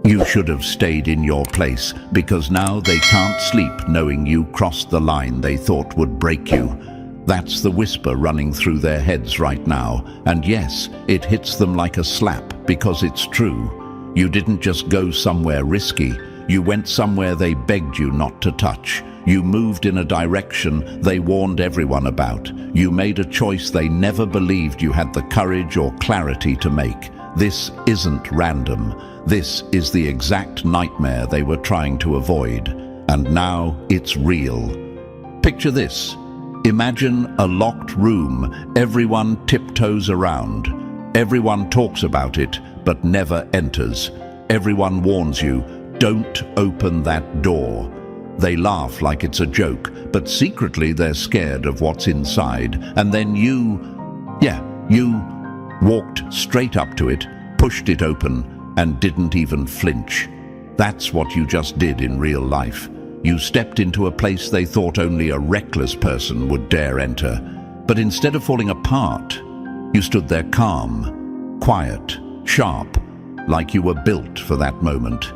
You should have stayed in your place, because now they can't sleep knowing you crossed the line they thought would break you. That's the whisper running through their heads right now, and yes, it hits them like a slap because it's true. You didn't just go somewhere risky, you went somewhere they begged you not to touch. You moved in a direction they warned everyone about. You made a choice they never believed you had the courage or clarity to make. This isn't random. This is the exact nightmare they were trying to avoid. And now it's real. Picture this. Imagine a locked room everyone tiptoes around. Everyone talks about it, but never enters. Everyone warns you, don't open that door. They laugh like it's a joke, but secretly they're scared of what's inside. And then you walked straight up to it, pushed it open, and didn't even flinch. That's what you just did in real life. You stepped into a place they thought only a reckless person would dare enter. But instead of falling apart, you stood there calm, quiet, sharp, like you were built for that moment.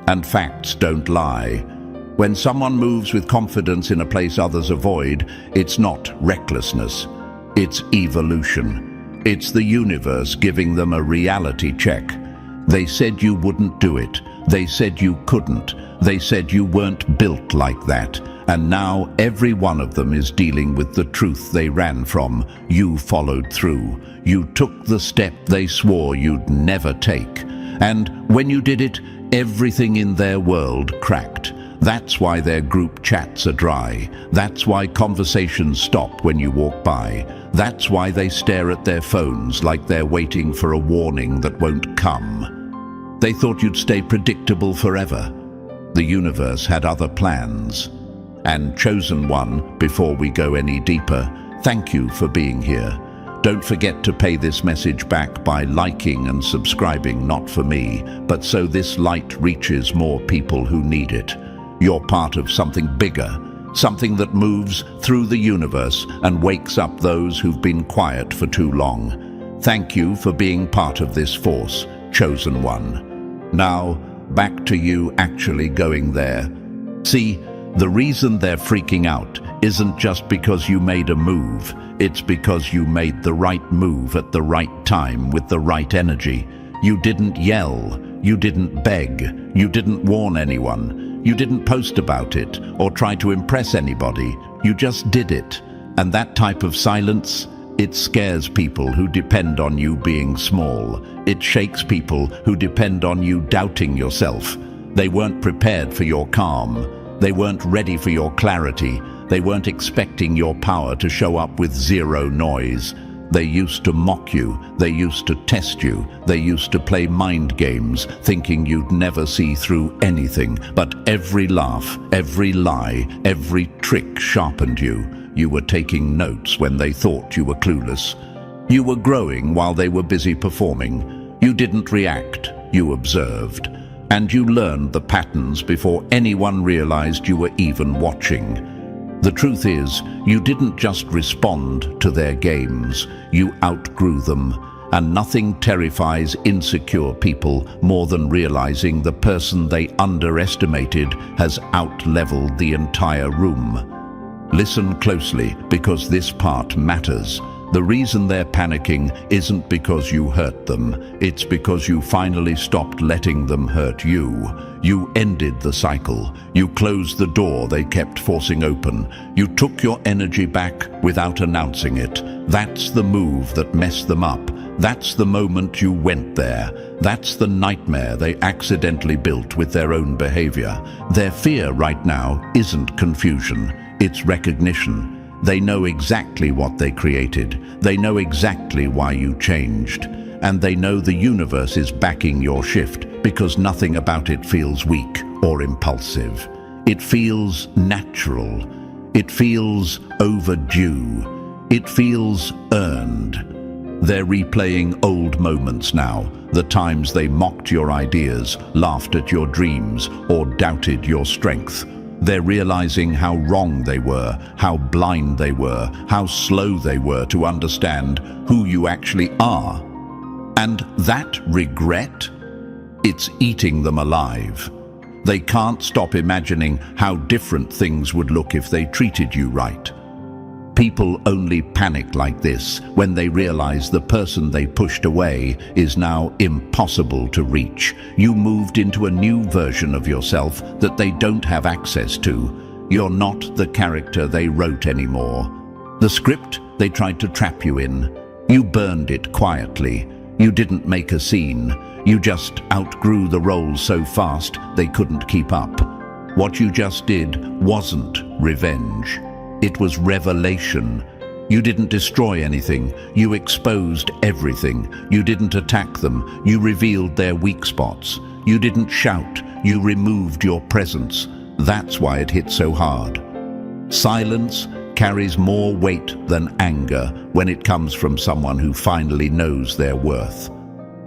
And facts don't lie. When someone moves with confidence in a place others avoid, it's not recklessness, it's evolution. It's the universe giving them a reality check. They said you wouldn't do it. They said you couldn't. They said you weren't built like that. And now every one of them is dealing with the truth they ran from. You followed through. You took the step they swore you'd never take. And when you did it, everything in their world cracked. That's why their group chats are dry. That's why conversations stop when you walk by. That's why they stare at their phones like they're waiting for a warning that won't come. They thought you'd stay predictable forever. The universe had other plans. And Chosen One, before we go any deeper, thank you for being here. Don't forget to pay this message back by liking and subscribing, not for me, but so this light reaches more people who need it. You're part of something bigger, something that moves through the universe and wakes up those who've been quiet for too long. Thank you for being part of this force, Chosen One. Now, back to you actually going there. See, the reason they're freaking out isn't just because you made a move. It's because you made the right move at the right time with the right energy. You didn't yell. You didn't beg. You didn't warn anyone. You didn't post about it or try to impress anybody. You just did it. And that type of silence, it scares people who depend on you being small. It shakes people who depend on you doubting yourself. They weren't prepared for your calm. They weren't ready for your clarity. They weren't expecting your power to show up with zero noise. They used to mock you. They used to test you. They used to play mind games, thinking you'd never see through anything. But every laugh, every lie, every trick sharpened you. You were taking notes when they thought you were clueless. You were growing while they were busy performing. You didn't react. You observed. And you learned the patterns before anyone realized you were even watching. The truth is, you didn't just respond to their games, you outgrew them. And nothing terrifies insecure people more than realizing the person they underestimated has out-leveled the entire room. Listen closely, because this part matters. The reason they're panicking isn't because you hurt them. It's because you finally stopped letting them hurt you. You ended the cycle. You closed the door they kept forcing open. You took your energy back without announcing it. That's the move that messed them up. That's the moment you went there. That's the nightmare they accidentally built with their own behavior. Their fear right now isn't confusion. It's recognition. They know exactly what they created. They know exactly why you changed. And they know the universe is backing your shift because nothing about it feels weak or impulsive. It feels natural. It feels overdue. It feels earned. They're replaying old moments now, the times they mocked your ideas, laughed at your dreams, or doubted your strength. They're realizing how wrong they were, how blind they were, how slow they were to understand who you actually are. And that regret, It's eating them alive. They can't stop imagining how different things would look if they treated you right. People only panic like this when they realize the person they pushed away is now impossible to reach. You moved into a new version of yourself that they don't have access to. You're not the character they wrote anymore. The script they tried to trap you in. You burned it quietly. You didn't make a scene. You just outgrew the role so fast they couldn't keep up. What you just did wasn't revenge. It was revelation. You didn't destroy anything. You exposed everything. You didn't attack them. You revealed their weak spots. You didn't shout. You removed your presence. That's why it hit so hard. Silence carries more weight than anger when it comes from someone who finally knows their worth.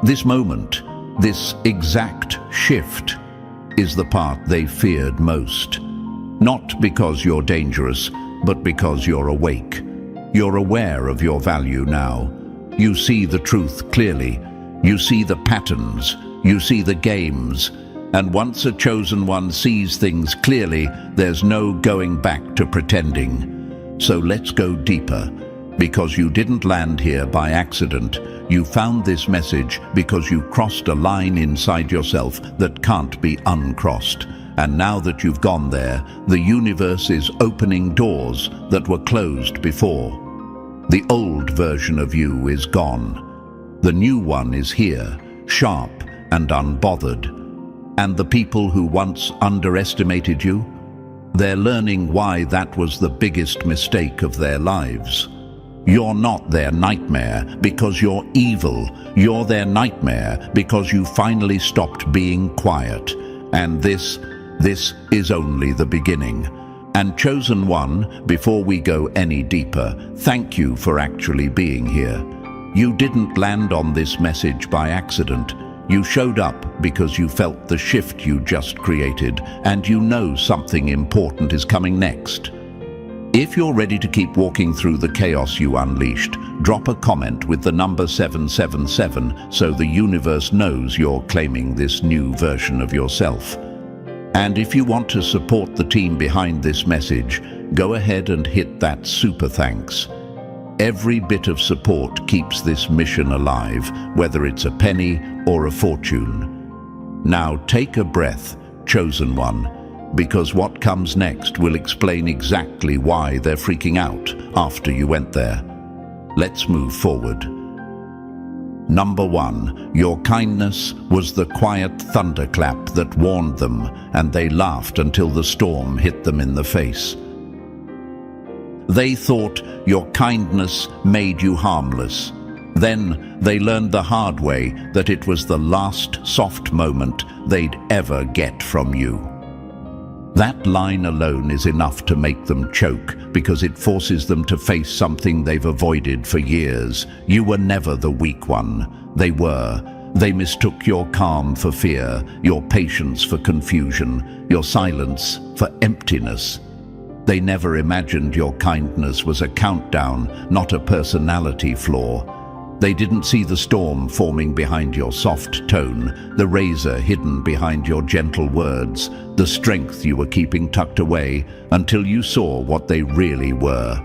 This moment, this exact shift, is the part they feared most. Not because you're dangerous, but because you're awake. You're aware of your value now. You see the truth clearly. You see the patterns. You see the games. And once a chosen one sees things clearly, there's no going back to pretending. So let's go deeper. Because you didn't land here by accident. You found this message because you crossed a line inside yourself that can't be uncrossed. And now that you've gone there, the universe is opening doors that were closed before. The old version of you is gone. The new one is here, sharp and unbothered. And the people who once underestimated you, they're learning why that was the biggest mistake of their lives. You're not their nightmare because you're evil. You're their nightmare because you finally stopped being quiet. And this is only the beginning. And Chosen One, before we go any deeper, thank you for actually being here. You didn't land on this message by accident. You showed up because you felt the shift you just created, and you know something important is coming next. If you're ready to keep walking through the chaos you unleashed, drop a comment with the number 777 so the universe knows you're claiming this new version of yourself. And if you want to support the team behind this message, go ahead and hit that super thanks. Every bit of support keeps this mission alive, whether it's a penny or a fortune. Now take a breath, Chosen One, because what comes next will explain exactly why they're freaking out after you went there. Let's move forward. Number 1, your kindness was the quiet thunderclap that warned them, and they laughed until the storm hit them in the face. They thought your kindness made you harmless. Then they learned the hard way that it was the last soft moment they'd ever get from you. That line alone is enough to make them choke because it forces them to face something they've avoided for years. You were never the weak one. They were. They mistook your calm for fear, your patience for confusion, your silence for emptiness. They never imagined your kindness was a countdown, not a personality flaw. They didn't see the storm forming behind your soft tone, the razor hidden behind your gentle words, the strength you were keeping tucked away until you saw what they really were.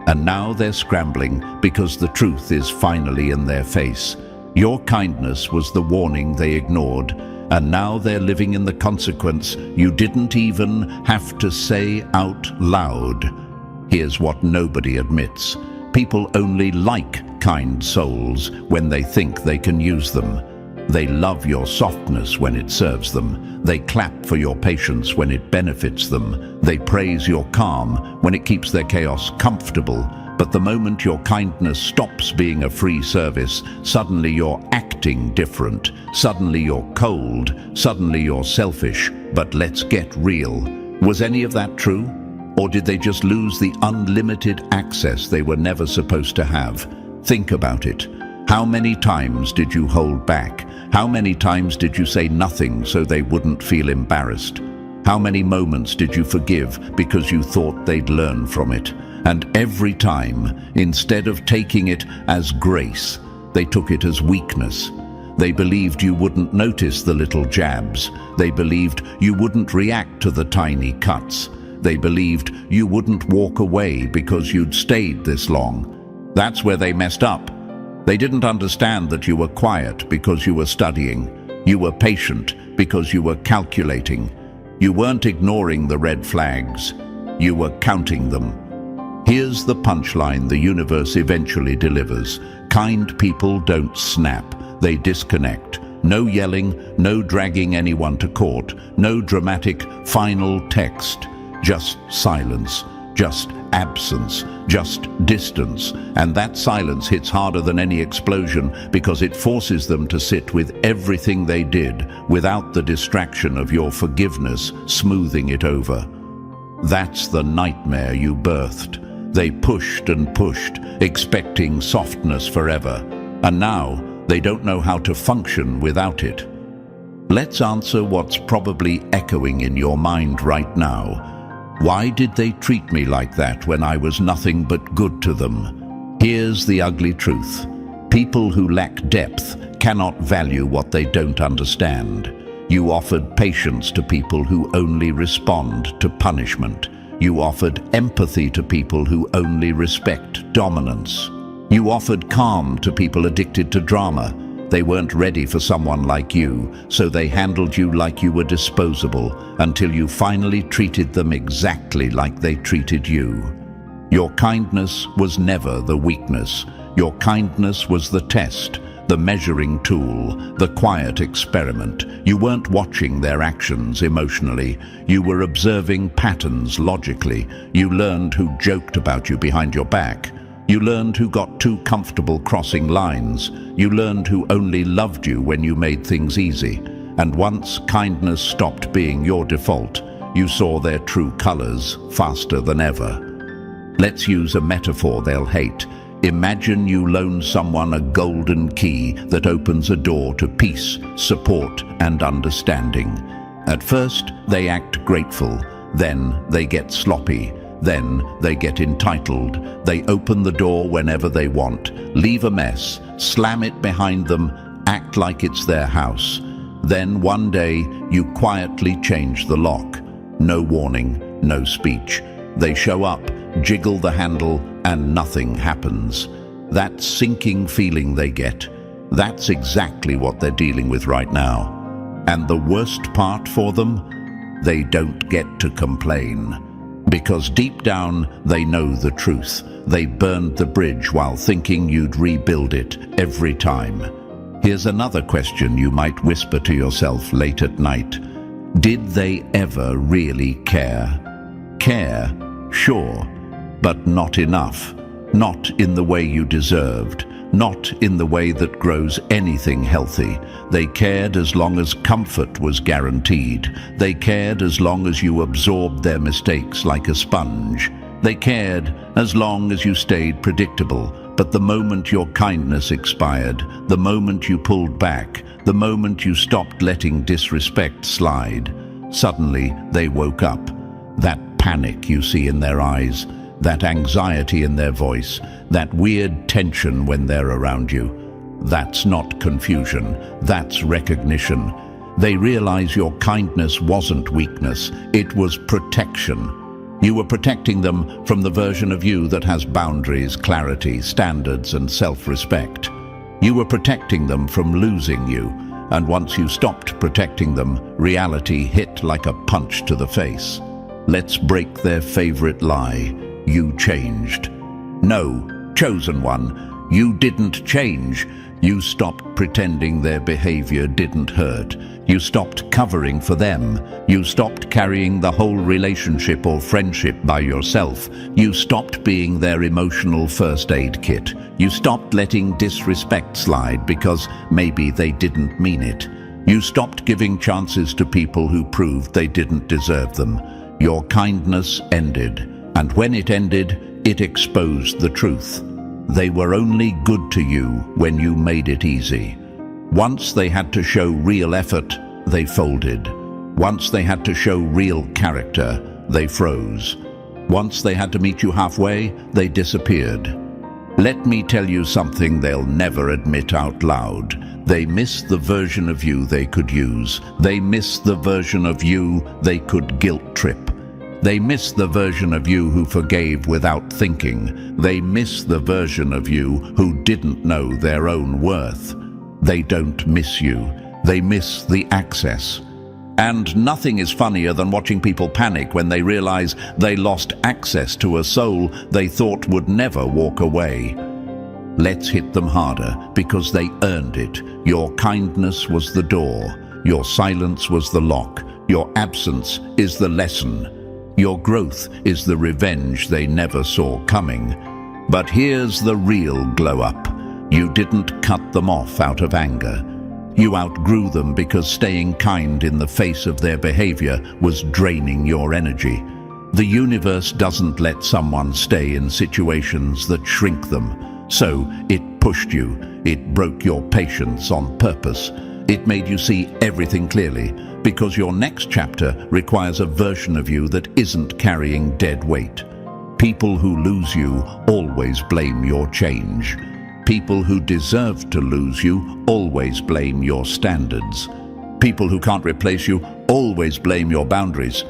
And now they're scrambling because the truth is finally in their face. Your kindness was the warning they ignored, and now they're living in the consequence you didn't even have to say out loud. Here's what nobody admits. People only like kind souls when they think they can use them. They love your softness when it serves them. They clap for your patience when it benefits them. They praise your calm when it keeps their chaos comfortable. But the moment your kindness stops being a free service, suddenly you're acting different. Suddenly you're cold. Suddenly you're selfish. But let's get real. Was any of that true? Or did they just lose the unlimited access they were never supposed to have? Think about it. How many times did you hold back? How many times did you say nothing so they wouldn't feel embarrassed? How many moments did you forgive because you thought they'd learn from it? And every time, instead of taking it as grace, they took it as weakness. They believed you wouldn't notice the little jabs. They believed you wouldn't react to the tiny cuts. They believed you wouldn't walk away because you'd stayed this long. That's where they messed up. They didn't understand that you were quiet because you were studying. You were patient because you were calculating. You weren't ignoring the red flags. You were counting them. Here's the punchline the universe eventually delivers. Kind people don't snap. They disconnect. No yelling, no dragging anyone to court, no dramatic final text. Just silence, just absence, just distance. And that silence hits harder than any explosion because it forces them to sit with everything they did without the distraction of your forgiveness smoothing it over. That's the nightmare you birthed. They pushed and pushed, expecting softness forever. And now, they don't know how to function without it. Let's answer what's probably echoing in your mind right now. Why did they treat me like that when I was nothing but good to them? Here's the ugly truth. People who lack depth cannot value what they don't understand. You offered patience to people who only respond to punishment. You offered empathy to people who only respect dominance. You offered calm to people addicted to drama. They weren't ready for someone like you, so they handled you like you were disposable until you finally treated them exactly like they treated you. Your kindness was never the weakness. Your kindness was the test, the measuring tool, the quiet experiment. You weren't watching their actions emotionally. You were observing patterns logically. You learned who joked about you behind your back. You learned who got too comfortable crossing lines. You learned who only loved you when you made things easy. And once kindness stopped being your default, you saw their true colors faster than ever. Let's use a metaphor they'll hate. Imagine you loan someone a golden key that opens a door to peace, support, and understanding. At first, they act grateful. Then they get sloppy. Then they get entitled. They open the door whenever they want, leave a mess, slam it behind them, act like it's their house. Then one day, you quietly change the lock. No warning, no speech. They show up, jiggle the handle, and nothing happens. That sinking feeling they get, that's exactly what they're dealing with right now. And the worst part for them? They don't get to complain. Because deep down, they know the truth. They burned the bridge while thinking you'd rebuild it every time. Here's another question you might whisper to yourself late at night. Did they ever really care? Care, sure, but not enough. Not in the way you deserved. Not in the way that grows anything healthy. They cared as long as comfort was guaranteed. They cared as long as you absorbed their mistakes like a sponge. They cared as long as you stayed predictable. But the moment your kindness expired, the moment you pulled back, the moment you stopped letting disrespect slide, suddenly they woke up. That panic you see in their eyes, that anxiety in their voice, that weird tension when they're around you. That's not confusion, that's recognition. They realize your kindness wasn't weakness, it was protection. You were protecting them from the version of you that has boundaries, clarity, standards, and self-respect. You were protecting them from losing you, and once you stopped protecting them, reality hit like a punch to the face. Let's break their favorite lie. You changed. No, chosen one, you didn't change. You stopped pretending their behavior didn't hurt. You stopped covering for them. You stopped carrying the whole relationship or friendship by yourself. You stopped being their emotional first aid kit. You stopped letting disrespect slide because maybe they didn't mean it. You stopped giving chances to people who proved they didn't deserve them. Your kindness ended. And when it ended, it exposed the truth. They were only good to you when you made it easy. Once they had to show real effort, they folded. Once they had to show real character, they froze. Once they had to meet you halfway, they disappeared. Let me tell you something they'll never admit out loud. They miss the version of you they could use. They miss the version of you they could guilt trip. They miss the version of you who forgave without thinking. They miss the version of you who didn't know their own worth. They don't miss you. They miss the access. And nothing is funnier than watching people panic when they realize they lost access to a soul they thought would never walk away. Let's hit them harder because they earned it. Your kindness was the door. Your silence was the lock. Your absence is the lesson. Your growth is the revenge they never saw coming. But here's the real glow-up. You didn't cut them off out of anger. You outgrew them because staying kind in the face of their behavior was draining your energy. The universe doesn't let someone stay in situations that shrink them. So it pushed you. It broke your patience on purpose. It made you see everything clearly, because your next chapter requires a version of you that isn't carrying dead weight. People who lose you always blame your change. People who deserve to lose you always blame your standards. People who can't replace you always blame your boundaries.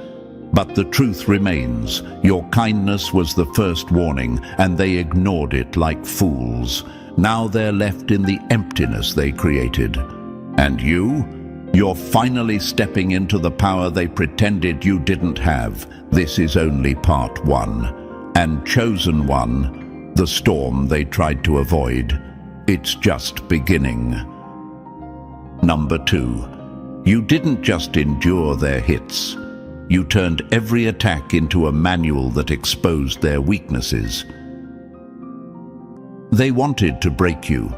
But the truth remains, your kindness was the first warning, and they ignored it like fools. Now they're left in the emptiness they created. And you're finally stepping into the power they pretended you didn't have. This is only part one. And chosen one, the storm they tried to avoid, it's just beginning. Number 2, you didn't just endure their hits. You turned every attack into a manual that exposed their weaknesses. They wanted to break you,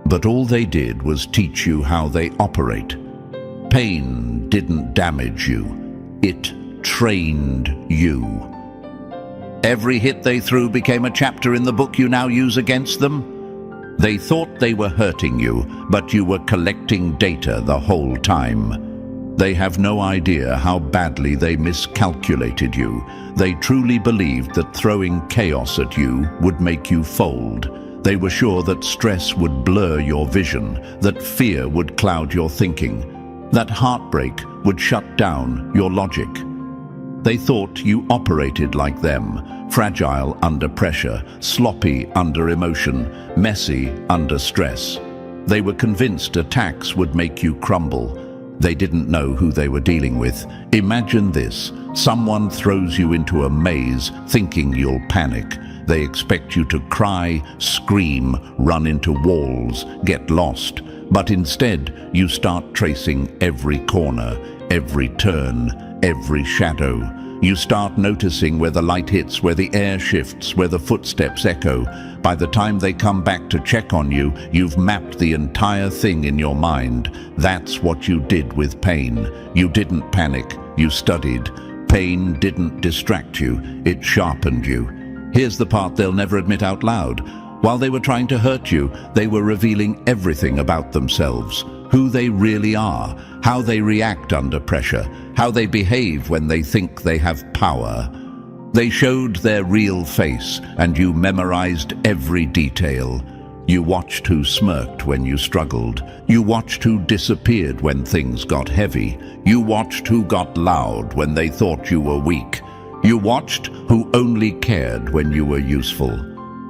but all they did was teach you how they operate. Pain didn't damage you. It trained you. Every hit they threw became a chapter in the book you now use against them. They thought they were hurting you, but you were collecting data the whole time. They have no idea how badly they miscalculated you. They truly believed that throwing chaos at you would make you fold. They were sure that stress would blur your vision, that fear would cloud your thinking, that heartbreak would shut down your logic. They thought you operated like them, fragile under pressure, sloppy under emotion, messy under stress. They were convinced attacks would make you crumble. They didn't know who they were dealing with. Imagine this. Someone throws you into a maze thinking you'll panic. They expect you to cry, scream, run into walls, get lost. But instead, you start tracing every corner, every turn, every shadow. You start noticing where the light hits, where the air shifts, where the footsteps echo. By the time they come back to check on you, you've mapped the entire thing in your mind. That's what you did with pain. You didn't panic, you studied. Pain didn't distract you, it sharpened you. Here's the part they'll never admit out loud. While they were trying to hurt you, they were revealing everything about themselves. Who they really are, how they react under pressure, how they behave when they think they have power. They showed their real face, and you memorized every detail. You watched who smirked when you struggled. You watched who disappeared when things got heavy. You watched who got loud when they thought you were weak. You watched who only cared when you were useful.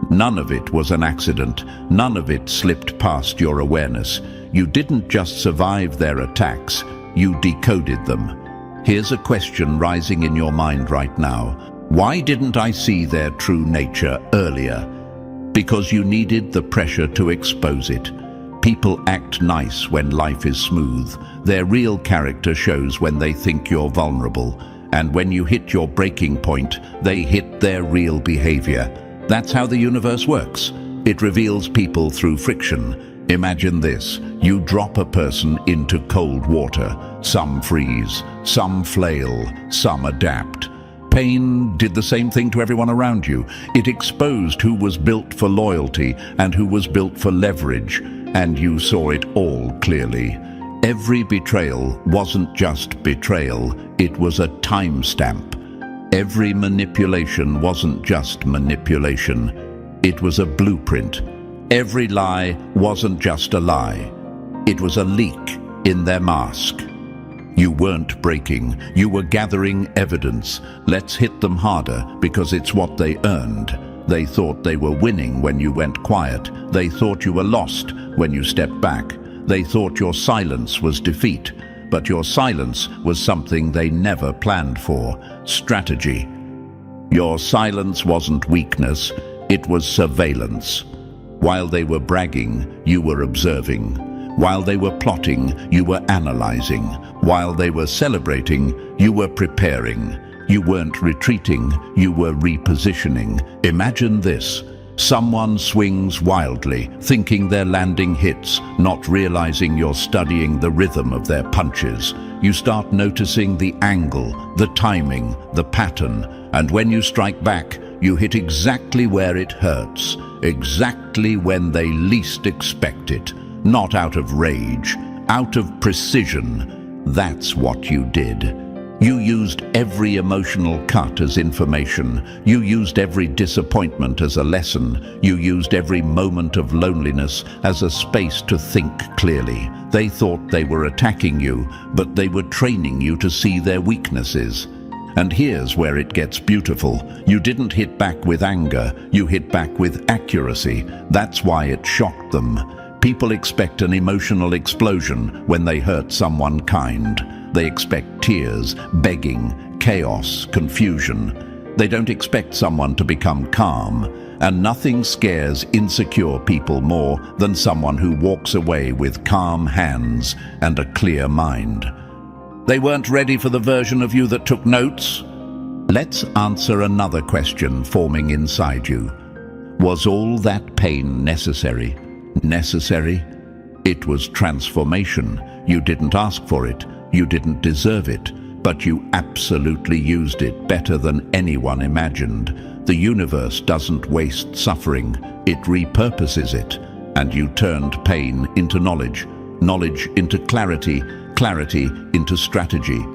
None of it was an accident. None of it slipped past your awareness. You didn't just survive their attacks, you decoded them. Here's a question rising in your mind right now. Why didn't I see their true nature earlier? Because you needed the pressure to expose it. People act nice when life is smooth. Their real character shows when they think you're vulnerable. And when you hit your breaking point, they hit their real behavior. That's how the universe works. It reveals people through friction. Imagine this. You drop a person into cold water. Some freeze, some flail, some adapt. Pain did the same thing to everyone around you. It exposed who was built for loyalty and who was built for leverage, and you saw it all clearly. Every betrayal wasn't just betrayal, it was a timestamp. Every manipulation wasn't just manipulation, it was a blueprint. Every lie wasn't just a lie, It was a leak in their mask. You weren't breaking, you were gathering evidence. Let's hit them harder because it's what they earned. They thought they were winning when you went quiet. They thought you were lost when you stepped back. They thought your silence was defeat. But your silence was something they never planned for: strategy. Your silence wasn't weakness, it was surveillance. While they were bragging, you were observing. While they were plotting, you were analyzing. While they were celebrating, you were preparing. You weren't retreating, you were repositioning. Imagine this. Someone swings wildly, thinking they're landing hits, not realizing you're studying the rhythm of their punches. You start noticing the angle, the timing, the pattern, and when you strike back, you hit exactly where it hurts, exactly when they least expect it. Not out of rage, out of precision. That's what you did. You used every emotional cut as information. You used every disappointment as a lesson. You used every moment of loneliness as a space to think clearly. They thought they were attacking you, but they were training you to see their weaknesses. And here's where it gets beautiful. You didn't hit back with anger, you hit back with accuracy. That's why it shocked them. People expect an emotional explosion when they hurt someone kind. They expect tears, begging, chaos, confusion. They don't expect someone to become calm. And nothing scares insecure people more than someone who walks away with calm hands and a clear mind. They weren't ready for the version of you that took notes. Let's answer another question forming inside you. Was all that pain necessary? Necessary? It was transformation. You didn't ask for it. You didn't deserve it. But you absolutely used it better than anyone imagined. The universe doesn't waste suffering. It repurposes it. And you turned pain into knowledge, knowledge into clarity, clarity into strategy.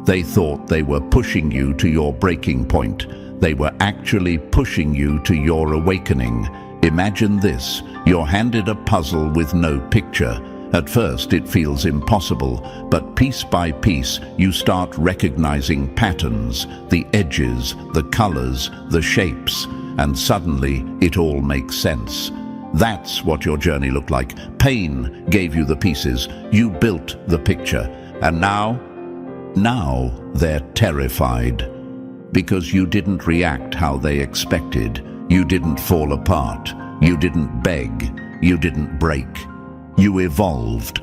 They thought they were pushing you to your breaking point. They were actually pushing you to your awakening. Imagine this. You're handed a puzzle with no picture. At first it feels impossible, but piece by piece you start recognizing patterns, the edges, the colors, the shapes, and suddenly it all makes sense. That's what your journey looked like. Pain gave you the pieces. You built the picture. And now they're terrified. Because you didn't react how they expected. You didn't fall apart. You didn't beg. You didn't break. You evolved.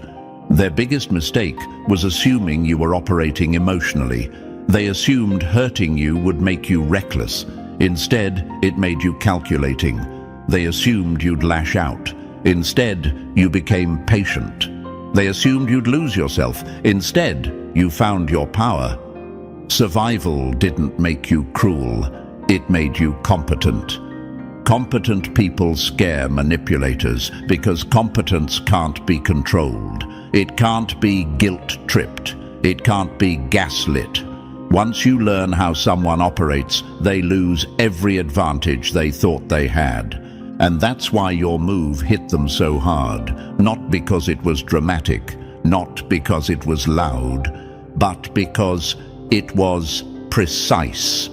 Their biggest mistake was assuming you were operating emotionally. They assumed hurting you would make you reckless. Instead, it made you calculating. They assumed you'd lash out. Instead, you became patient. They assumed you'd lose yourself. Instead, you found your power. Survival didn't make you cruel. It made you competent. Competent people scare manipulators because competence can't be controlled. It can't be guilt-tripped. It can't be gaslit. Once you learn how someone operates, they lose every advantage they thought they had. And that's why your move hit them so hard. Not because it was dramatic, not because it was loud, but because it was precise.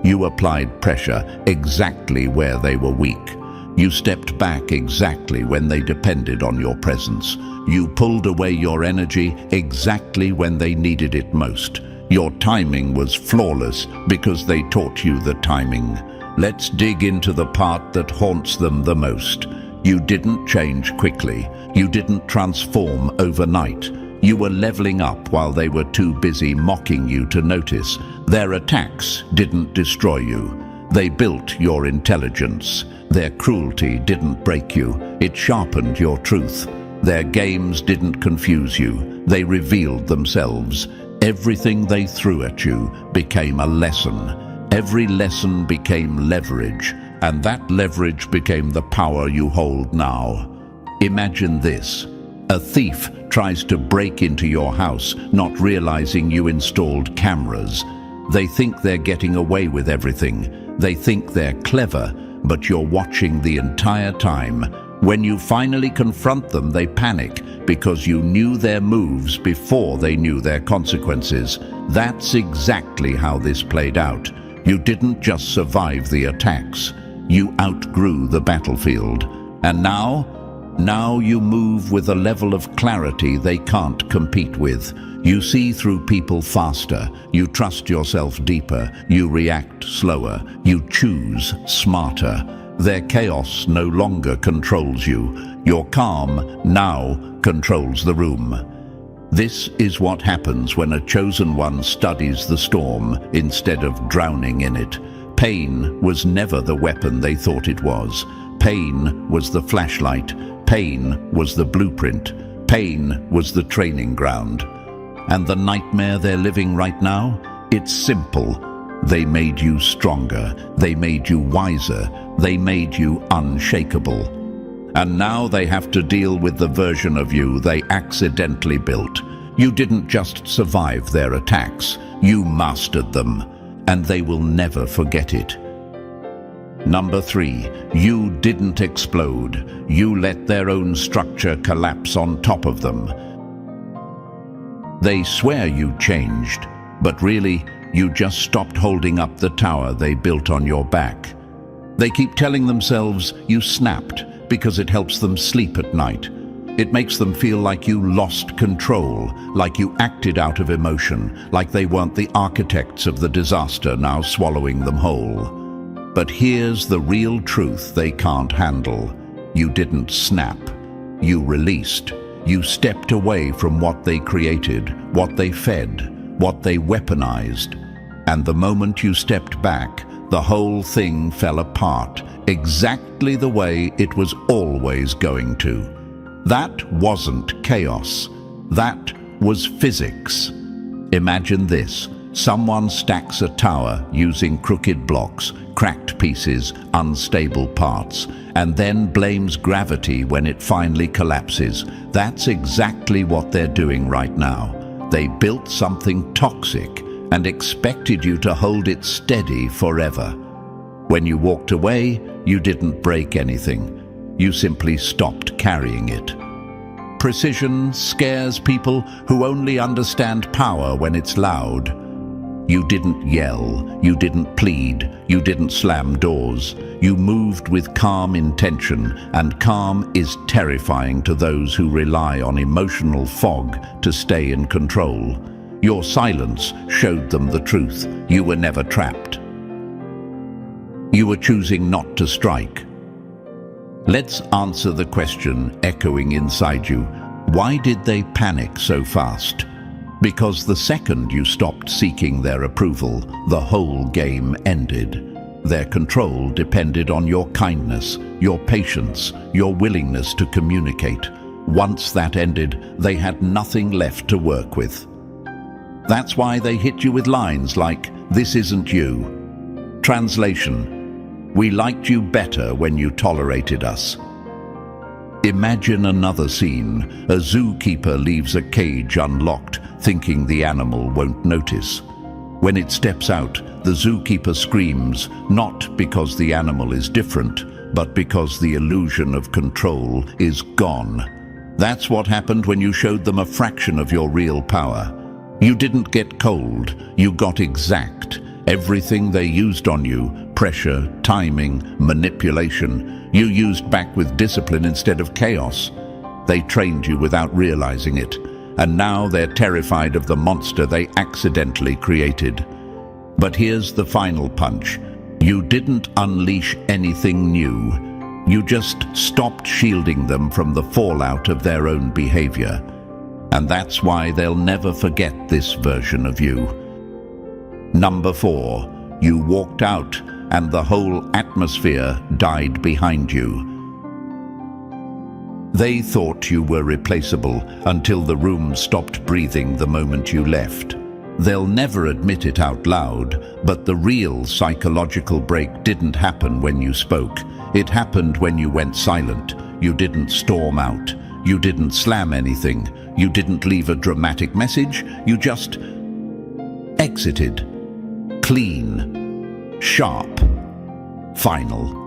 You applied pressure exactly where they were weak. You stepped back exactly when they depended on your presence. You pulled away your energy exactly when they needed it most. Your timing was flawless because they taught you the timing. Let's dig into the part that haunts them the most. You didn't change quickly. You didn't transform overnight. You were leveling up while they were too busy mocking you to notice. Their attacks didn't destroy you. They built your intelligence. Their cruelty didn't break you. It sharpened your truth. Their games didn't confuse you. They revealed themselves. Everything they threw at you became a lesson. Every lesson became leverage, and that leverage became the power you hold now. Imagine this. A thief tries to break into your house, not realizing you installed cameras. They think they're getting away with everything. They think they're clever, but you're watching the entire time. When you finally confront them, they panic because you knew their moves before they knew their consequences. That's exactly how this played out. You didn't just survive the attacks. You outgrew the battlefield. And now you move with a level of clarity they can't compete with. You see through people faster. You trust yourself deeper. You react slower. You choose smarter. Their chaos no longer controls you. Your calm now controls the room. This is what happens when a chosen one studies the storm instead of drowning in it. Pain was never the weapon they thought it was. Pain was the flashlight. Pain was the blueprint. Pain was the training ground. And the nightmare they're living right now? It's simple. They made you stronger. They made you wiser. They made you unshakable. And now they have to deal with the version of you they accidentally built. You didn't just survive their attacks. You mastered them. And they will never forget it. Number 3, you didn't explode. You let their own structure collapse on top of them. They swear you changed, but really, you just stopped holding up the tower they built on your back. They keep telling themselves you snapped because it helps them sleep at night. It makes them feel like you lost control, like you acted out of emotion, like they weren't the architects of the disaster now swallowing them whole. But here's the real truth they can't handle. You didn't snap. You released. You stepped away from what they created, what they fed, what they weaponized. And the moment you stepped back, the whole thing fell apart, exactly the way it was always going to. That wasn't chaos. That was physics. Imagine this. Someone stacks a tower using crooked blocks, cracked pieces, unstable parts, and then blames gravity when it finally collapses. That's exactly what they're doing right now. They built something toxic and expected you to hold it steady forever. When you walked away, you didn't break anything. You simply stopped carrying it. Precision scares people who only understand power when it's loud. You didn't yell, you didn't plead, you didn't slam doors. You moved with calm intention, and calm is terrifying to those who rely on emotional fog to stay in control. Your silence showed them the truth. You were never trapped. You were choosing not to strike. Let's answer the question echoing inside you. Why did they panic so fast? Because the second you stopped seeking their approval, the whole game ended. Their control depended on your kindness, your patience, your willingness to communicate. Once that ended, they had nothing left to work with. That's why they hit you with lines like, "This isn't you." Translation: "We liked you better when you tolerated us." Imagine another scene. A zookeeper leaves a cage unlocked, thinking the animal won't notice. When it steps out, the zookeeper screams, not because the animal is different, but because the illusion of control is gone. That's what happened when you showed them a fraction of your real power. You didn't get cold, you got exact. Everything they used on you, pressure, timing, manipulation, you used back with discipline instead of chaos. They trained you without realizing it, and now they're terrified of the monster they accidentally created. But here's the final punch. You didn't unleash anything new. You just stopped shielding them from the fallout of their own behavior. And that's why they'll never forget this version of you. Number 4, you walked out and the whole atmosphere died behind you. They thought you were replaceable until the room stopped breathing the moment you left. They'll never admit it out loud, but the real psychological break didn't happen when you spoke. It happened when you went silent. You didn't storm out. You didn't slam anything. You didn't leave a dramatic message. You just exited. Clean. Sharp. Final.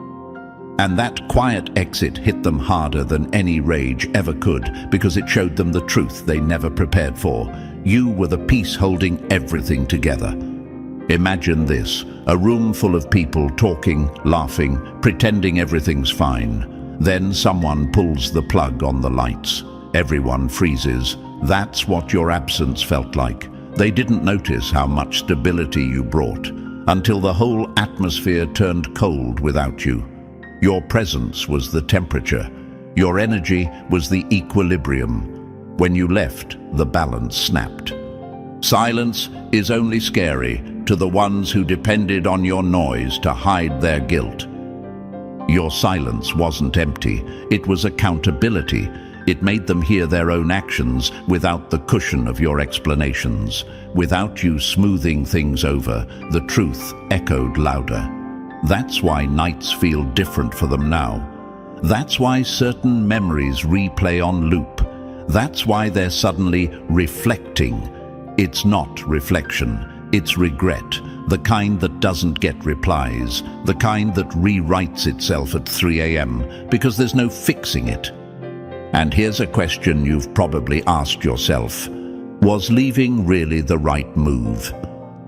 And that quiet exit hit them harder than any rage ever could, because it showed them the truth they never prepared for. You were the piece holding everything together. Imagine this, a room full of people talking, laughing, pretending everything's fine. Then someone pulls the plug on the lights. Everyone freezes. That's what your absence felt like. They didn't notice how much stability you brought, until the whole atmosphere turned cold without you. Your presence was the temperature. Your energy was the equilibrium. When you left, the balance snapped. Silence is only scary to the ones who depended on your noise to hide their guilt. Your silence wasn't empty. It was accountability. It made them hear their own actions without the cushion of your explanations. Without you smoothing things over, the truth echoed louder. That's why nights feel different for them now. That's why certain memories replay on loop. That's why they're suddenly reflecting. It's not reflection, it's regret. The kind that doesn't get replies. The kind that rewrites itself at 3 a.m. because there's no fixing it. And here's a question you've probably asked yourself. Was leaving really the right move?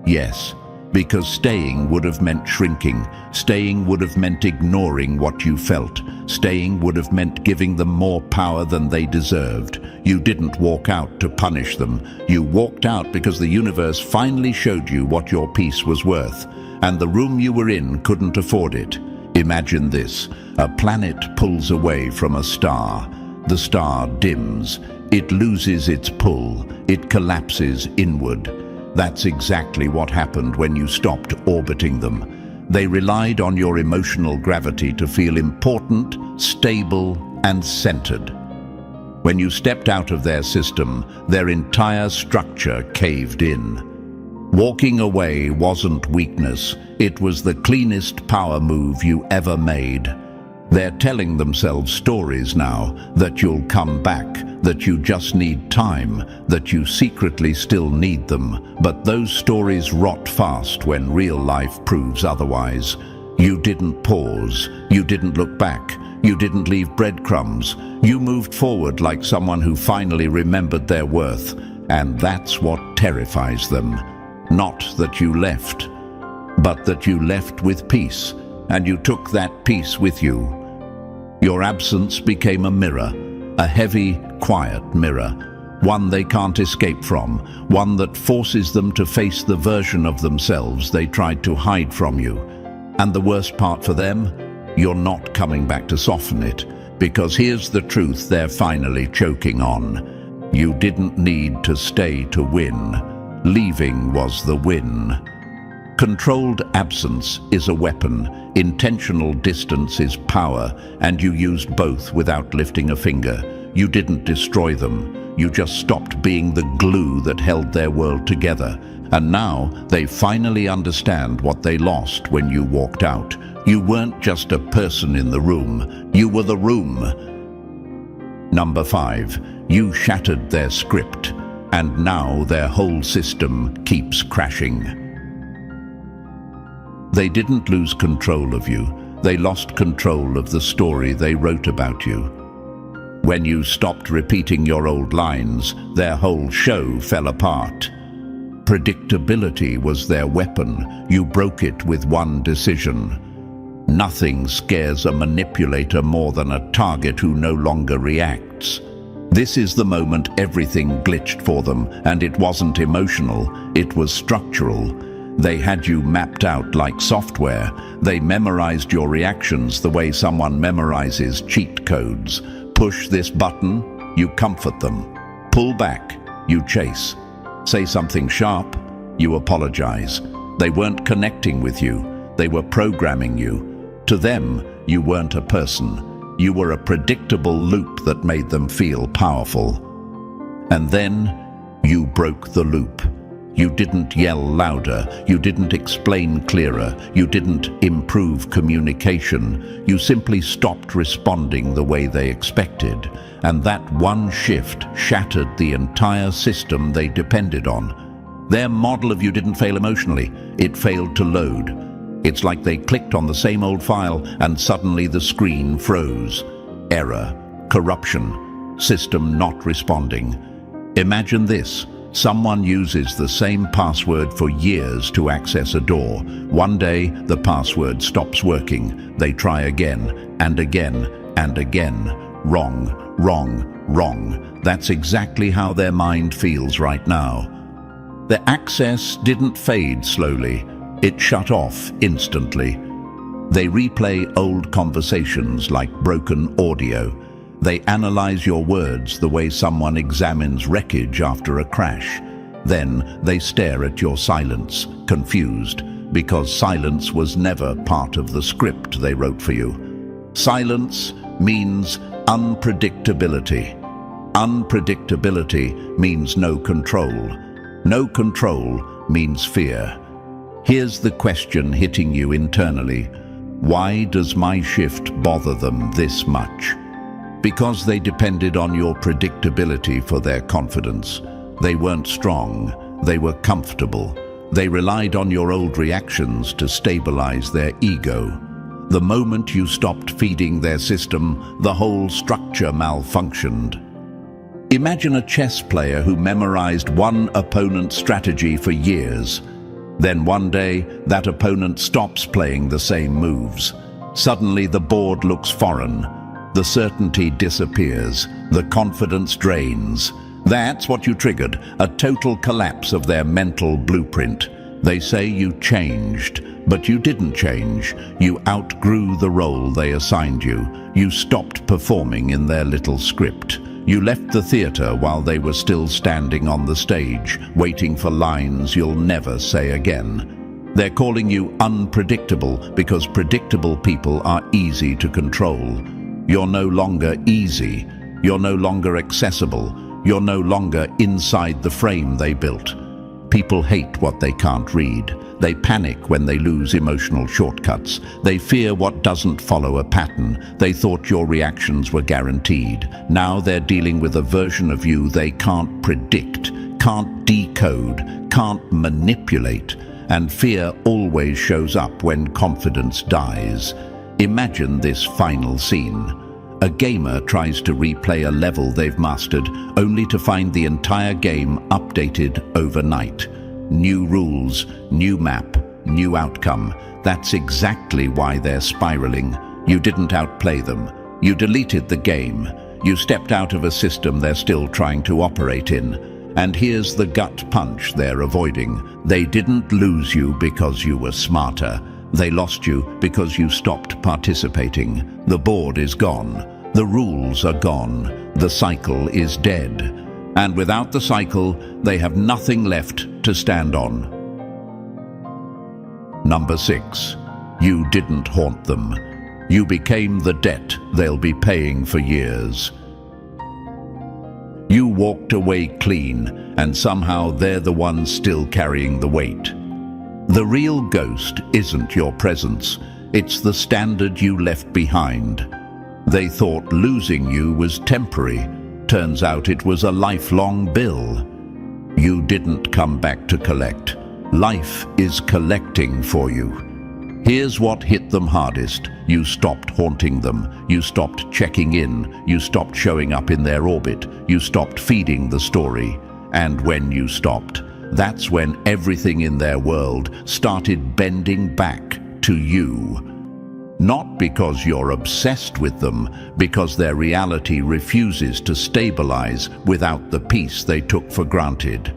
Yes. Because staying would have meant shrinking. Staying would have meant ignoring what you felt. Staying would have meant giving them more power than they deserved. You didn't walk out to punish them. You walked out because the universe finally showed you what your peace was worth, and the room you were in couldn't afford it. Imagine this. A planet pulls away from a star. The star dims. It loses its pull. It collapses inward. That's exactly what happened when you stopped orbiting them. They relied on your emotional gravity to feel important, stable, and centered. When you stepped out of their system, their entire structure caved in. Walking away wasn't weakness. It was the cleanest power move you ever made. They're telling themselves stories now, that you'll come back, that you just need time, that you secretly still need them. But those stories rot fast when real life proves otherwise. You didn't pause. You didn't look back. You didn't leave breadcrumbs. You moved forward like someone who finally remembered their worth. And that's what terrifies them. Not that you left, but that you left with peace, and you took that peace with you. Your absence became a mirror, a heavy, quiet mirror, one they can't escape from, one that forces them to face the version of themselves they tried to hide from you. And the worst part for them, you're not coming back to soften it, because here's the truth they're finally choking on. You didn't need to stay to win. Leaving was the win. Controlled absence is a weapon, intentional distance is power, and you used both without lifting a finger. You didn't destroy them, you just stopped being the glue that held their world together. And now they finally understand what they lost when you walked out. You weren't just a person in the room, you were the room. Number 5, you shattered their script, and now their whole system keeps crashing. They didn't lose control of you. They lost control of the story they wrote about you. When you stopped repeating your old lines, their whole show fell apart. Predictability was their weapon. You broke it with one decision. Nothing scares a manipulator more than a target who no longer reacts. This is the moment everything glitched for them, and it wasn't emotional, it was structural. They had you mapped out like software. They memorized your reactions the way someone memorizes cheat codes. Push this button, you comfort them. Pull back, you chase. Say something sharp, you apologize. They weren't connecting with you, they were programming you. To them, you weren't a person. You were a predictable loop that made them feel powerful. And then, you broke the loop. You didn't yell louder, you didn't explain clearer, you didn't improve communication. You simply stopped responding the way they expected. And that one shift shattered the entire system they depended on. Their model of you didn't fail emotionally, it failed to load. It's like they clicked on the same old file and suddenly the screen froze. Error, corruption, system not responding. Imagine this. Someone uses the same password for years to access a door. One day, the password stops working. They try again, and again, and again. Wrong, wrong, wrong. That's exactly how their mind feels right now. The access didn't fade slowly. It shut off instantly. They replay old conversations like broken audio. They analyze your words the way someone examines wreckage after a crash. Then they stare at your silence, confused, because silence was never part of the script they wrote for you. Silence means unpredictability. Unpredictability means no control. No control means fear. Here's the question hitting you internally. Why does my shift bother them this much? Because they depended on your predictability for their confidence. They weren't strong, they were comfortable. They relied on your old reactions to stabilize their ego. The moment you stopped feeding their system, the whole structure malfunctioned. Imagine a chess player who memorized one opponent's strategy for years. Then one day, that opponent stops playing the same moves. Suddenly the board looks foreign. The certainty disappears. The confidence drains. That's what you triggered, a total collapse of their mental blueprint. They say you changed, but you didn't change. You outgrew the role they assigned you. You stopped performing in their little script. You left the theater while they were still standing on the stage, waiting for lines you'll never say again. They're calling you unpredictable because predictable people are easy to control. You're no longer easy. You're no longer accessible. You're no longer inside the frame they built. People hate what they can't read. They panic when they lose emotional shortcuts. They fear what doesn't follow a pattern. They thought your reactions were guaranteed. Now they're dealing with a version of you they can't predict, can't decode, can't manipulate. And fear always shows up when confidence dies. Imagine this final scene. A gamer tries to replay a level they've mastered, only to find the entire game updated overnight. New rules, new map, new outcome. That's exactly why they're spiraling. You didn't outplay them. You deleted the game. You stepped out of a system they're still trying to operate in. And here's the gut punch they're avoiding. They didn't lose you because you were smarter. They lost you because you stopped participating. The board is gone. The rules are gone. The cycle is dead. And without the cycle, they have nothing left to stand on. Number 6. You didn't haunt them. You became the debt they'll be paying for years. You walked away clean, and somehow they're the ones still carrying the weight. The real ghost isn't your presence. It's the standard you left behind. They thought losing you was temporary. Turns out it was a lifelong bill. You didn't come back to collect. Life is collecting for you. Here's what hit them hardest. You stopped haunting them. You stopped checking in. You stopped showing up in their orbit. You stopped feeding the story. And when you stopped, that's when everything in their world started bending back to you. Not because you're obsessed with them, because their reality refuses to stabilize without the peace they took for granted.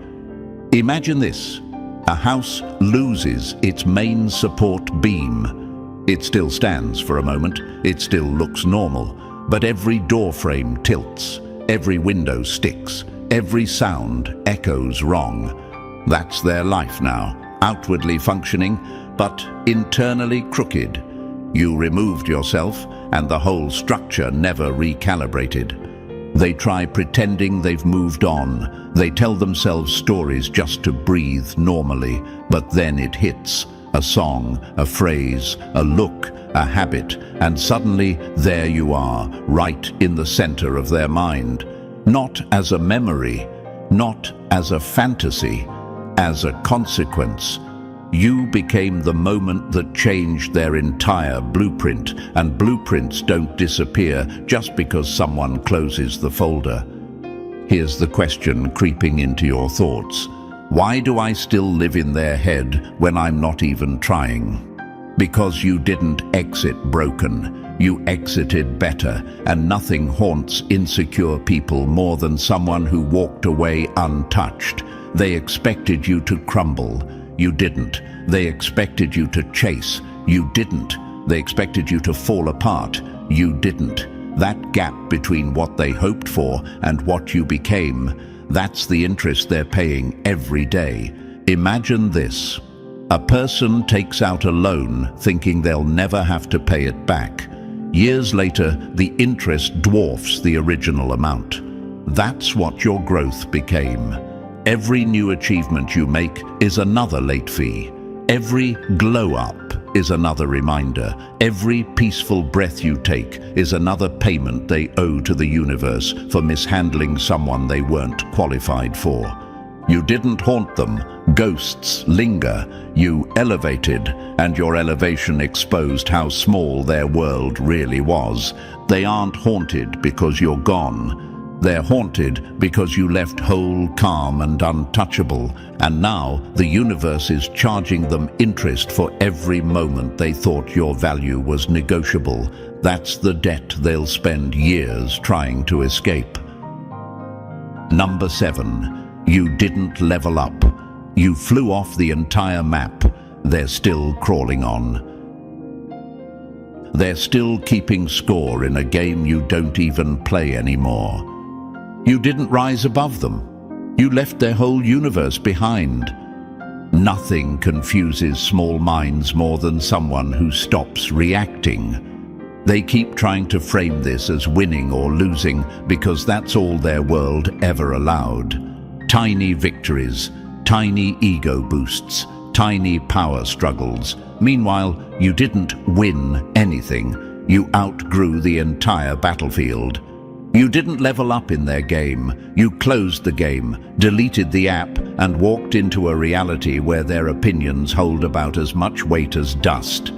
Imagine this. A house loses its main support beam. It still stands for a moment. It still looks normal. But every door frame tilts. Every window sticks. Every sound echoes wrong. That's their life now, outwardly functioning, but internally crooked. You removed yourself, and the whole structure never recalibrated. They try pretending they've moved on. They tell themselves stories just to breathe normally, but then it hits. A song, a phrase, a look, a habit, and suddenly there you are, right in the center of their mind. Not as a memory, not as a fantasy, as a consequence. You became the moment that changed their entire blueprint, and blueprints don't disappear just because someone closes the folder. Here's the question creeping into your thoughts. Why do I still live in their head when I'm not even trying? Because you didn't exit broken. You exited better, and nothing haunts insecure people more than someone who walked away untouched. They expected you to crumble. You didn't. They expected you to chase. You didn't. They expected you to fall apart. You didn't. That gap between what they hoped for and what you became, that's the interest they're paying every day. Imagine this. A person takes out a loan thinking they'll never have to pay it back. Years later, the interest dwarfs the original amount. That's what your growth became. Every new achievement you make is another late fee. Every glow-up is another reminder. Every peaceful breath you take is another payment they owe to the universe for mishandling someone they weren't qualified for. You didn't haunt them. Ghosts linger. You elevated, and your elevation exposed how small their world really was. They aren't haunted because you're gone. They're haunted because you left whole, calm, and untouchable, and now the universe is charging them interest for every moment they thought your value was negotiable. That's the debt they'll spend years trying to escape. Number 7. You didn't level up. You flew off the entire map. They're still crawling on. They're still keeping score in a game you don't even play anymore. You didn't rise above them. You left their whole universe behind. Nothing confuses small minds more than someone who stops reacting. They keep trying to frame this as winning or losing because that's all their world ever allowed. Tiny victories, tiny ego boosts, tiny power struggles. Meanwhile, you didn't win anything. You outgrew the entire battlefield. You didn't level up in their game. You closed the game, deleted the app, and walked into a reality where their opinions hold about as much weight as dust.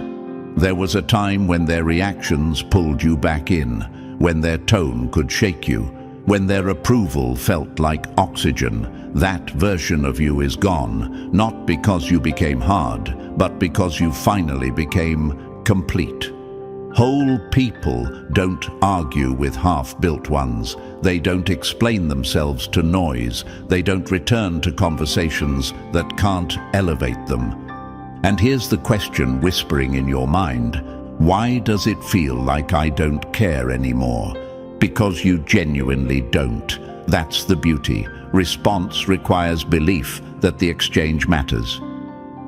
There was a time when their reactions pulled you back in, when their tone could shake you, when their approval felt like oxygen. That version of you is gone, not because you became hard, but because you finally became complete. Whole people don't argue with half-built ones. They don't explain themselves to noise. They don't return to conversations that can't elevate them. And here's the question whispering in your mind. Why does it feel like I don't care anymore? Because you genuinely don't. That's the beauty. Response requires belief that the exchange matters.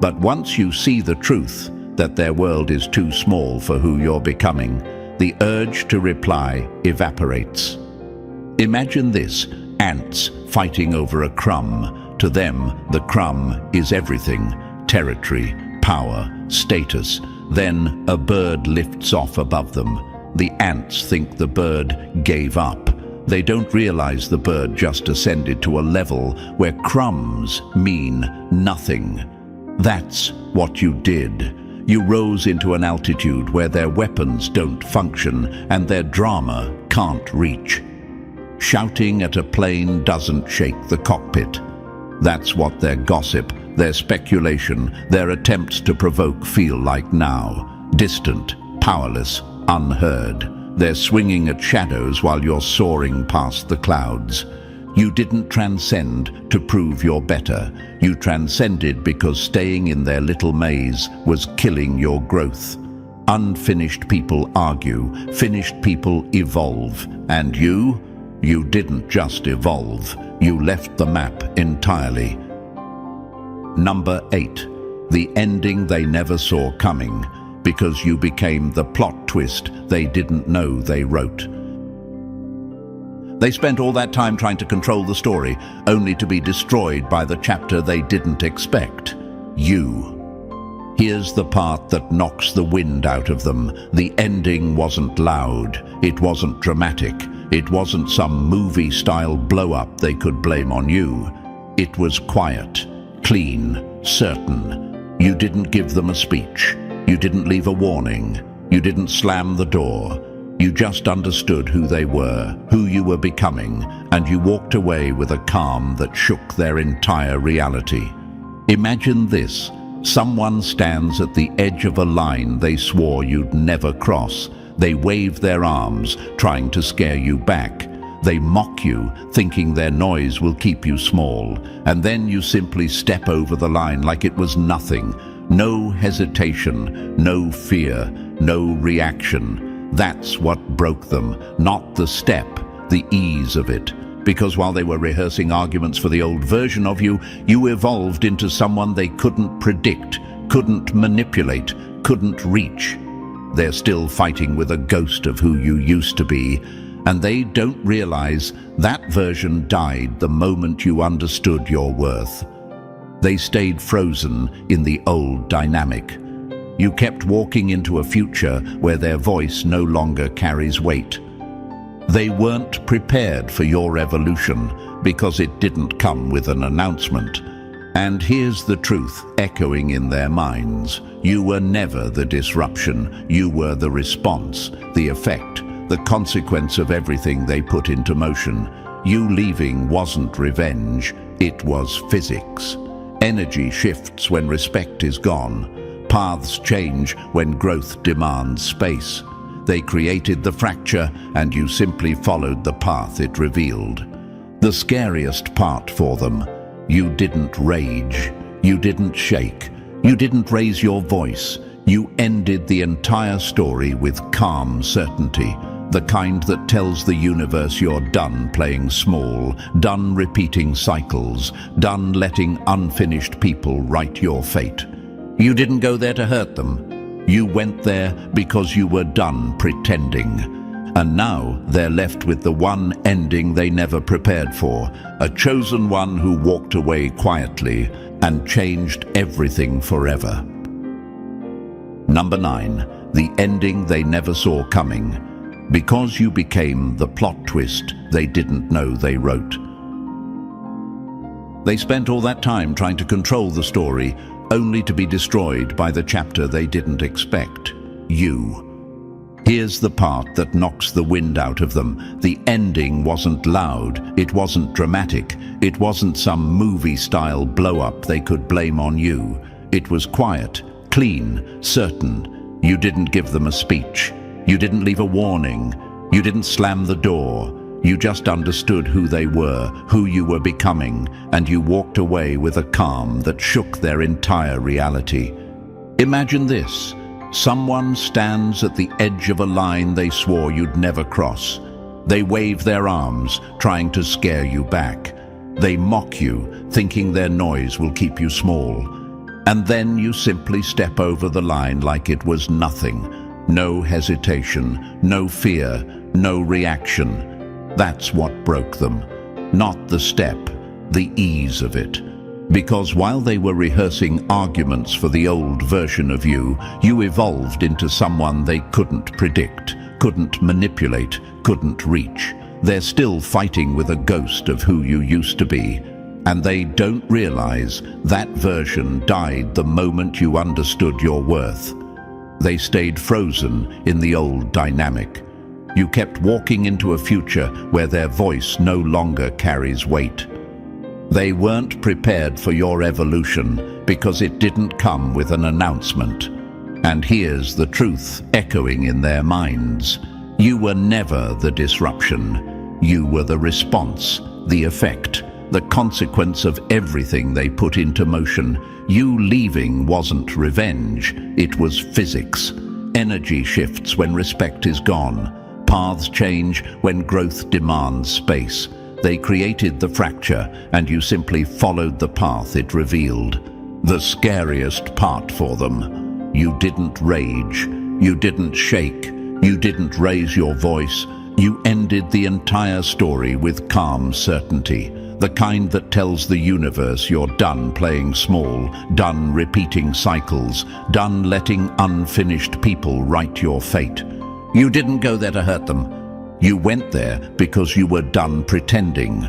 But once you see the truth, that their world is too small for who you're becoming, the urge to reply evaporates. Imagine this, ants fighting over a crumb. To them, the crumb is everything: territory, power, status. Then a bird lifts off above them. The ants think the bird gave up. They don't realize the bird just ascended to a level where crumbs mean nothing. That's what you did. You rose into an altitude where their weapons don't function and their drama can't reach. Shouting at a plane doesn't shake the cockpit. That's what their gossip, their speculation, their attempts to provoke feel like now. Distant, powerless, unheard. They're swinging at shadows while you're soaring past the clouds. You didn't transcend to prove you're better. You transcended because staying in their little maze was killing your growth. Unfinished people argue, finished people evolve. And you didn't just evolve. You left the map entirely. Number 8. The ending they never saw coming, because you became the plot twist they didn't know they wrote. They spent all that time trying to control the story, only to be destroyed by the chapter they didn't expect. You. Here's the part that knocks the wind out of them. The ending wasn't loud. It wasn't dramatic. It wasn't some movie-style blow-up they could blame on you. It was quiet, clean, certain. You didn't give them a speech. You didn't leave a warning. You didn't slam the door. You just understood who they were, who you were becoming, and you walked away with a calm that shook their entire reality. Imagine this. Someone stands at the edge of a line they swore you'd never cross. They wave their arms, trying to scare you back. They mock you, thinking their noise will keep you small. And then you simply step over the line like it was nothing. No hesitation, no fear, no reaction. That's what broke them, not the step, the ease of it. Because while they were rehearsing arguments for the old version of you, you evolved into someone they couldn't predict, couldn't manipulate, couldn't reach. They're still fighting with a ghost of who you used to be, and they don't realize that version died the moment you understood your worth. They stayed frozen in the old dynamic. You kept walking into a future where their voice no longer carries weight. They weren't prepared for your evolution because it didn't come with an announcement. And here's the truth echoing in their minds. You were never the disruption. You were the response, the effect, the consequence of everything they put into motion. You leaving wasn't revenge, it was physics. Energy shifts when respect is gone. Paths change when growth demands space. They created the fracture, and you simply followed the path it revealed. The scariest part for them, you didn't rage, you didn't shake, you didn't raise your voice. You ended the entire story with calm certainty, the kind that tells the universe you're done playing small, done repeating cycles, done letting unfinished people write your fate. You didn't go there to hurt them. You went there because you were done pretending. And now they're left with the one ending they never prepared for, a chosen one who walked away quietly and changed everything forever. Number 9, the ending they never saw coming. Because you became the plot twist they didn't know they wrote. They spent all that time trying to control the story, only to be destroyed by the chapter they didn't expect, you. Here's the part that knocks the wind out of them. The ending wasn't loud, it wasn't dramatic, it wasn't some movie-style blow-up they could blame on you. It was quiet, clean, certain. You didn't give them a speech. You didn't leave a warning. You didn't slam the door. You just understood who they were, who you were becoming, and you walked away with a calm that shook their entire reality. Imagine this. Someone stands at the edge of a line they swore you'd never cross. They wave their arms, trying to scare you back. They mock you, thinking their noise will keep you small. And then you simply step over the line like it was nothing. No hesitation, no fear, no reaction. That's what broke them, not the step, the ease of it. Because while they were rehearsing arguments for the old version of you, you evolved into someone they couldn't predict, couldn't manipulate, couldn't reach. They're still fighting with a ghost of who you used to be. And they don't realize that version died the moment you understood your worth. They stayed frozen in the old dynamic. You kept walking into a future where their voice no longer carries weight. They weren't prepared for your evolution because it didn't come with an announcement. And here's the truth echoing in their minds. You were never the disruption. You were the response, the effect, the consequence of everything they put into motion. You leaving wasn't revenge, it was physics. Energy shifts when respect is gone. Paths change when growth demands space. They created the fracture, and you simply followed the path it revealed. The scariest part for them. You didn't rage. You didn't shake. You didn't raise your voice. You ended the entire story with calm certainty. The kind that tells the universe you're done playing small, done repeating cycles, done letting unfinished people write your fate. You didn't go there to hurt them. You went there because you were done pretending.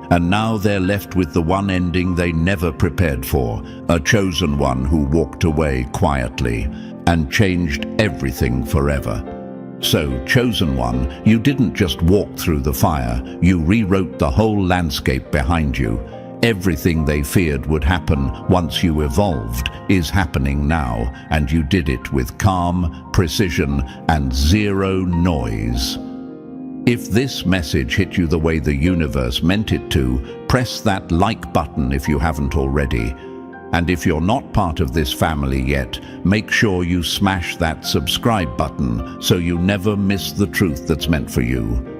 And now they're left with the one ending they never prepared for, a chosen one who walked away quietly and changed everything forever. So, chosen one, you didn't just walk through the fire, you rewrote the whole landscape behind you. Everything they feared would happen once you evolved is happening now, and you did it with calm, precision, and zero noise. If this message hit you the way the universe meant it to, press that like button if you haven't already. And if you're not part of this family yet, make sure you smash that subscribe button so you never miss the truth that's meant for you.